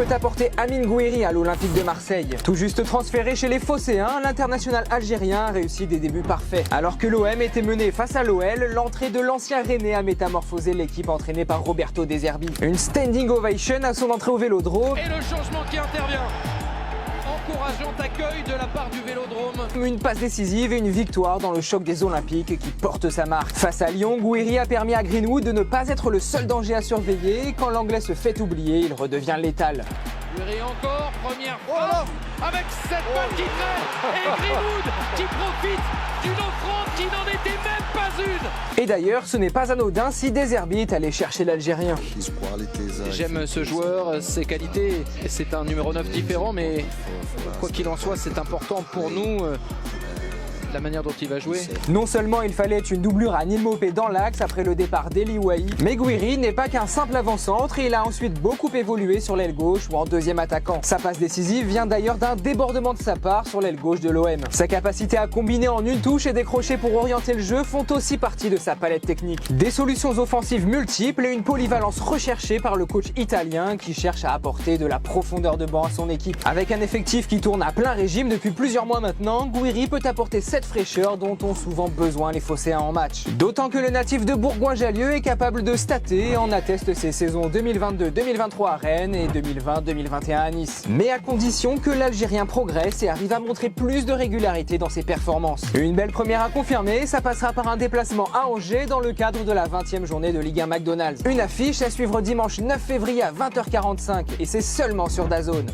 peut apporter Amine Gouiri à l'Olympique de Marseille. Tout juste transféré chez les Phocéens, l'international algérien a réussi des débuts parfaits. Alors que l'OM était mené face à l'OL, l'entrée de l'ancien Rennais a métamorphosé l'équipe entraînée par Roberto De Zerbi. Une standing ovation à son entrée au Vélodrome. Et le changement qui intervient. Encourageant accueil de la part du Vélodrome. Une passe décisive et une victoire dans le choc des Olympiques qui porte sa marque. Face à Lyon, Gouiri a permis à Greenwood de ne pas être le seul danger à surveiller. Et quand l'Anglais se fait oublier, il redevient létal. Gouiri encore, première frappe, avec cette balle qui traîne. Et Greenwood qui profite d'une offrande qui n'en était même pas une. Et d'ailleurs, ce n'est pas anodin si De Zerbi est allé chercher l'Algérien. J'aime ce joueur, ses qualités. C'est un numéro 9 différent, mais quoi qu'il en soit, c'est important pour nous. La manière dont il va jouer. Non seulement il fallait une doublure à Neal Maupay dans l'axe après le départ d'Eli Wahi, mais Gouiri n'est pas qu'un simple avant-centre et il a ensuite beaucoup évolué sur l'aile gauche ou en deuxième attaquant. Sa passe décisive vient d'ailleurs d'un débordement de sa part sur l'aile gauche de l'OM. Sa capacité à combiner en une touche et décrocher pour orienter le jeu font aussi partie de sa palette technique. Des solutions offensives multiples et une polyvalence recherchée par le coach italien qui cherche à apporter de la profondeur de banc à son équipe. Avec un effectif qui tourne à plein régime depuis plusieurs mois maintenant, Gouiri peut apporter cette fraîcheur dont ont souvent besoin les Phocéens en match. D'autant que le natif de Bourgoin-Jallieu est capable de stater, en atteste ses saisons 2022-2023 à Rennes et 2020-2021 à Nice. Mais à condition que l'Algérien progresse et arrive à montrer plus de régularité dans ses performances. Une belle première à confirmer, ça passera par un déplacement à Angers dans le cadre de la 20e journée de Ligue 1 McDonald's. Une affiche à suivre dimanche 9 février à 20h45 et c'est seulement sur DAZN.